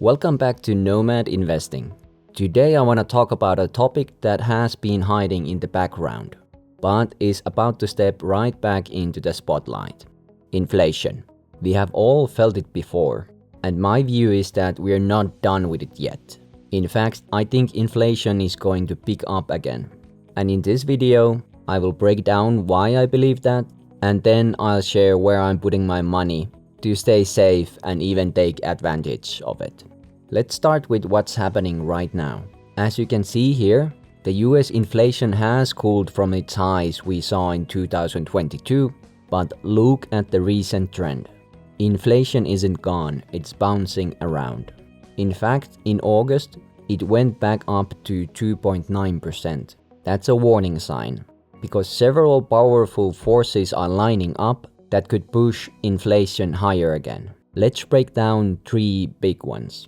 Welcome back to Nomad Investing. Today I want to talk about a topic that has been hiding in the background, but is about to step right back into the spotlight. Inflation. We have all felt it before, and my view is that we're not done with it yet. In fact, I think inflation is going to pick up again. And in this video, I will break down why I believe that, and then I'll share where I'm putting my money to stay safe and even take advantage of it. Let's start with what's happening right now. As you can see here, the US inflation has cooled from its highs we saw in 2022, but look at the recent trend. Inflation isn't gone, it's bouncing around. In fact, in August, it went back up to 2.9%. That's a warning sign, because several powerful forces are lining up that could push inflation higher again. Let's break down three big ones.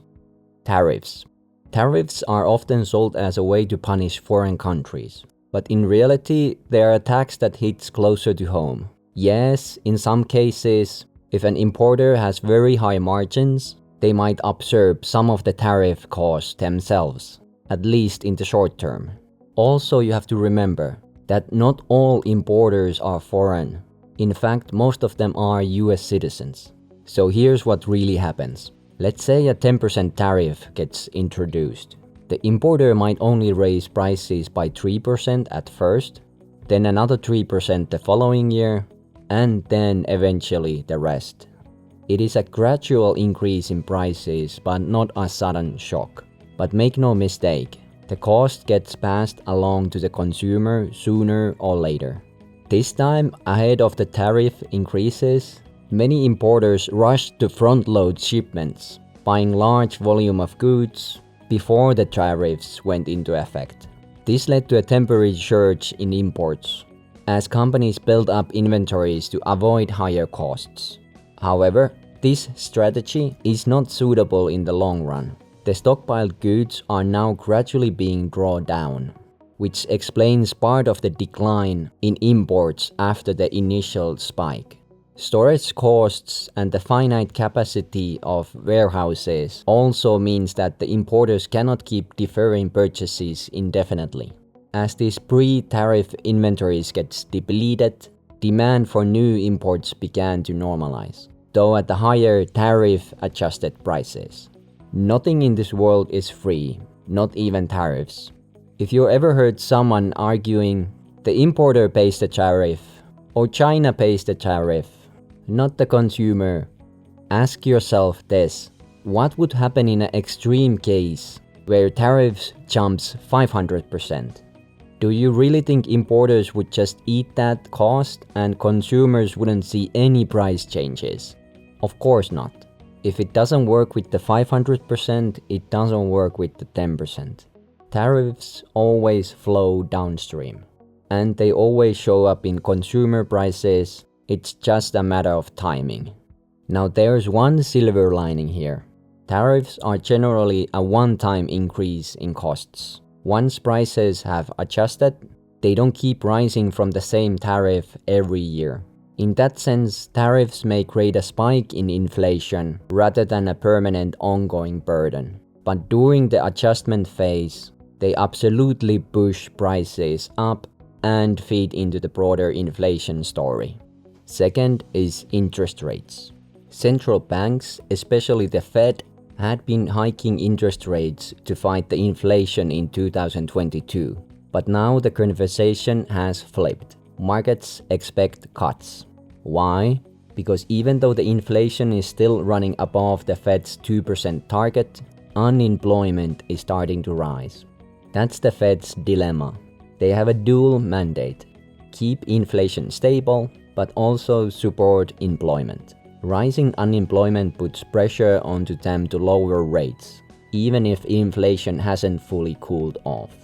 Tariffs. Tariffs are often sold as a way to punish foreign countries, but in reality, they are a tax that hits closer to home. Yes, in some cases, if an importer has very high margins, they might absorb some of the tariff costs themselves, at least in the short term. Also, you have to remember that not all importers are foreign. In fact, most of them are US citizens. So here's what really happens. Let's say a 10% tariff gets introduced. The importer might only raise prices by 3% at first, then another 3% the following year, and then eventually the rest. It is a gradual increase in prices, but not a sudden shock. But make no mistake, the cost gets passed along to the consumer sooner or later. This time, ahead of the tariff increases, many importers rushed to front-load shipments, buying large volume of goods before the tariffs went into effect. This led to a temporary surge in imports, as companies built up inventories to avoid higher costs. However, this strategy is not suitable in the long run. The stockpiled goods are now gradually being drawn down, which explains part of the decline in imports after the initial spike. Storage costs and the finite capacity of warehouses also means that the importers cannot keep deferring purchases indefinitely. As these pre-tariff inventories get depleted, demand for new imports began to normalize, though at the higher tariff-adjusted prices. Nothing in this world is free, not even tariffs. If you ever heard someone arguing, the importer pays the tariff, or China pays the tariff, not the consumer, ask yourself this: what would happen in an extreme case where tariffs jumps 500%? Do you really think importers would just eat that cost and consumers wouldn't see any price changes? Of course not. If it doesn't work with the 500%, it doesn't work with the 10%. Tariffs always flow downstream, and they always show up in consumer prices. It's just a matter of timing. Now there's one silver lining here. Tariffs are generally a one-time increase in costs. Once prices have adjusted, they don't keep rising from the same tariff every year. In that sense, tariffs may create a spike in inflation rather than a permanent ongoing burden. But during the adjustment phase, they absolutely push prices up and feed into the broader inflation story. Second is interest rates. Central banks, especially the Fed, had been hiking interest rates to fight the inflation in 2022. But now the conversation has flipped. Markets expect cuts. Why? Because even though the inflation is still running above the Fed's 2% target, unemployment is starting to rise. That's the Fed's dilemma. They have a dual mandate: keep inflation stable, but also support employment. Rising unemployment puts pressure onto them to lower rates, even if inflation hasn't fully cooled off.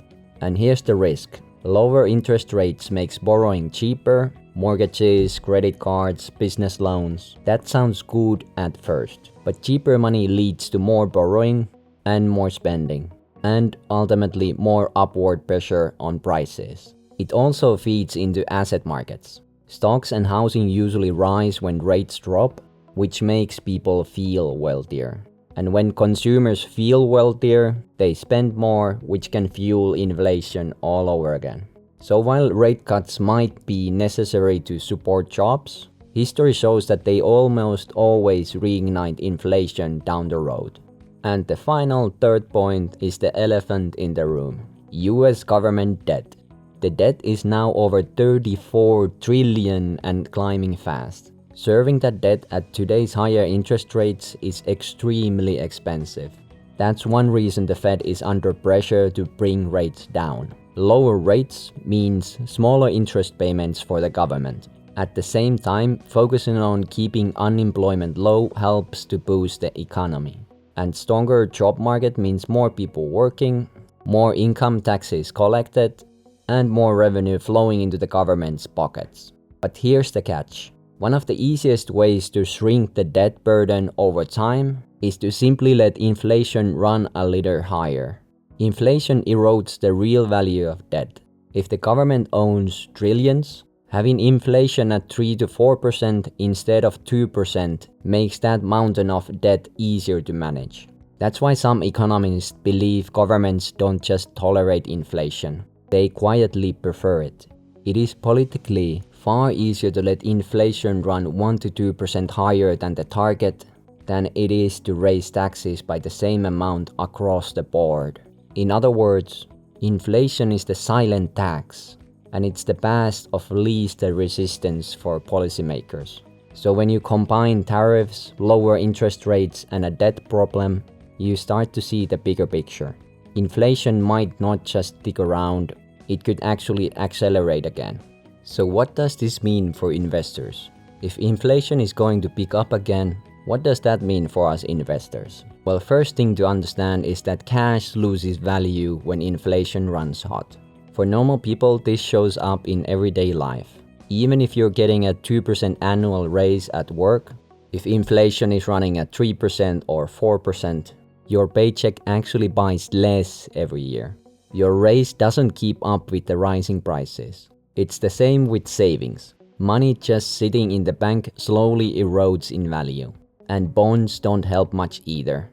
And here's the risk. Lower interest rates makes borrowing cheaper, mortgages, credit cards, business loans. That sounds good at first, but cheaper money leads to more borrowing and more spending, and ultimately more upward pressure on prices. It also feeds into asset markets. Stocks and housing usually rise when rates drop, which makes people feel wealthier. And when consumers feel wealthier, they spend more, which can fuel inflation all over again. So while rate cuts might be necessary to support jobs, history shows that they almost always reignite inflation down the road. And the final third point is the elephant in the room: US government debt. The debt is now over 34 trillion and climbing fast. Serving that debt at today's higher interest rates is extremely expensive. That's one reason the Fed is under pressure to bring rates down. Lower rates means smaller interest payments for the government. At the same time, focusing on keeping unemployment low helps to boost the economy. And stronger job market means more people working, more income taxes collected, and more revenue flowing into the government's pockets. But here's the catch. One of the easiest ways to shrink the debt burden over time is to simply let inflation run a little higher. Inflation erodes the real value of debt. If the government owns trillions, having inflation at 3 to 4% instead of 2% makes that mountain of debt easier to manage. That's why some economists believe governments don't just tolerate inflation, they quietly prefer it. It is politically far easier to let inflation run 1 to 2% higher than the target than it is to raise taxes by the same amount across the board. In other words, inflation is the silent tax, and it's the path of least resistance for policymakers. So when you combine tariffs, lower interest rates, and a debt problem, you start to see the bigger picture. Inflation might not just stick around, it could actually accelerate again. So what does this mean for investors? If inflation is going to pick up again, what does that mean for us investors? Well, first thing to understand is that cash loses value when inflation runs hot. For normal people, this shows up in everyday life. Even if you're getting a 2% annual raise at work, if inflation is running at 3% or 4%, your paycheck actually buys less every year. Your raise doesn't keep up with the rising prices. It's the same with savings. Money just sitting in the bank slowly erodes in value. And bonds don't help much either.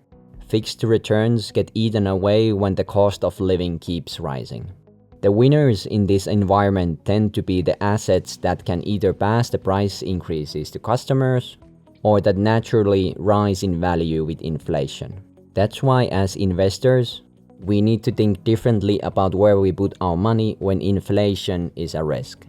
Fixed returns get eaten away when the cost of living keeps rising. The winners in this environment tend to be the assets that can either pass the price increases to customers or that naturally rise in value with inflation. That's why as investors, we need to think differently about where we put our money when inflation is a risk.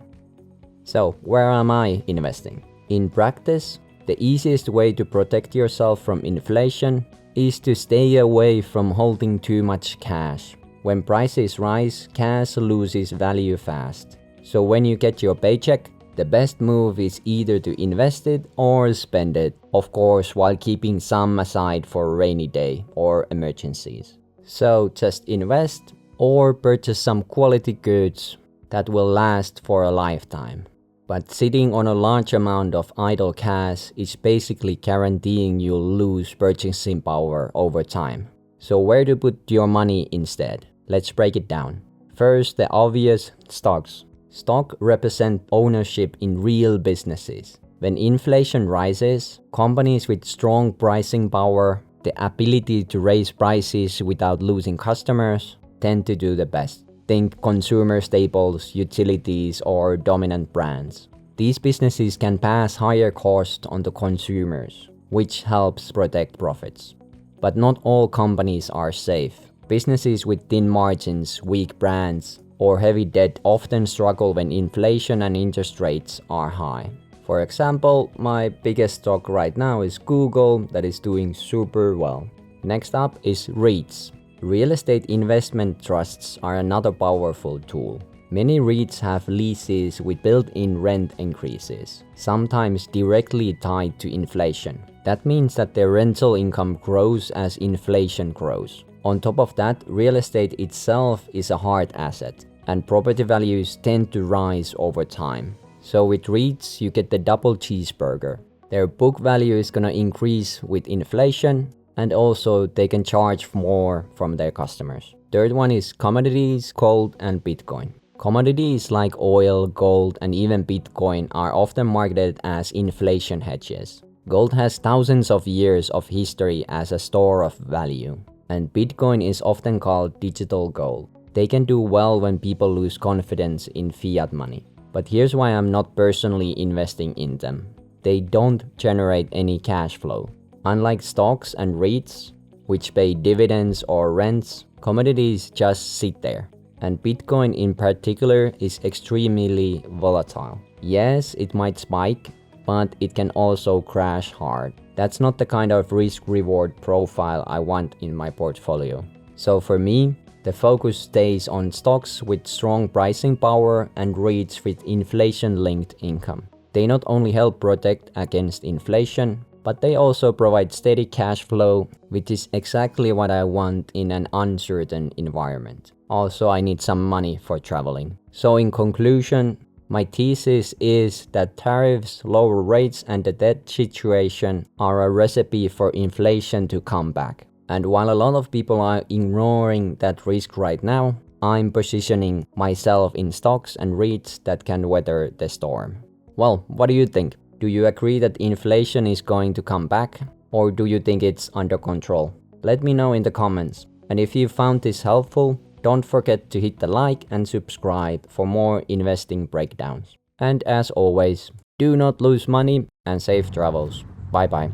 So, where am I investing? In practice, the easiest way to protect yourself from inflation is to stay away from holding too much cash. When prices rise, cash loses value fast. So when you get your paycheck, the best move is either to invest it or spend it, of course, while keeping some aside for a rainy day or emergencies. So just invest or purchase some quality goods that will last for a lifetime. But sitting on a large amount of idle cash is basically guaranteeing you'll lose purchasing power over time. So where to put your money instead? Let's break it down. First, the obvious: stocks. Stock represent ownership in real businesses. When inflation rises, companies with strong pricing power, the ability to raise prices without losing customers, tend to do the best. Think consumer staples, utilities, or dominant brands. These businesses can pass higher costs on to consumers, which helps protect profits. But not all companies are safe. Businesses with thin margins, weak brands, or heavy debt often struggle when inflation and interest rates are high. For example, my biggest stock right now is Google, that is doing super well. Next up is REITs. Real estate investment trusts are another powerful tool. Many REITs have leases with built-in rent increases, sometimes directly tied to inflation. That means that their rental income grows as inflation grows. On top of that, real estate itself is a hard asset, and property values tend to rise over time. So with REITs, you get the double cheeseburger. Their book value is gonna increase with inflation, and also they can charge more from their customers. Third one is commodities, gold, and Bitcoin. Commodities like oil, gold, and even Bitcoin are often marketed as inflation hedges. Gold has thousands of years of history as a store of value, and Bitcoin is often called digital gold. They can do well when people lose confidence in fiat money. But here's why I'm not personally investing in them. They don't generate any cash flow. Unlike stocks and REITs, which pay dividends or rents, commodities just sit there. And Bitcoin in particular is extremely volatile. Yes, it might spike, but it can also crash hard. That's not the kind of risk-reward profile I want in my portfolio. So for me, the focus stays on stocks with strong pricing power and REITs with inflation-linked income. They not only help protect against inflation, but they also provide steady cash flow, which is exactly what I want in an uncertain environment. Also, I need some money for traveling. So in conclusion, my thesis is that tariffs, lower rates, and the debt situation are a recipe for inflation to come back. And while a lot of people are ignoring that risk right now, I'm positioning myself in stocks and REITs that can weather the storm. Well, what do you think? Do you agree that inflation is going to come back? Or do you think it's under control? Let me know in the comments. And if you found this helpful, don't forget to hit the like and subscribe for more investing breakdowns. And as always, do not lose money and safe travels. Bye bye.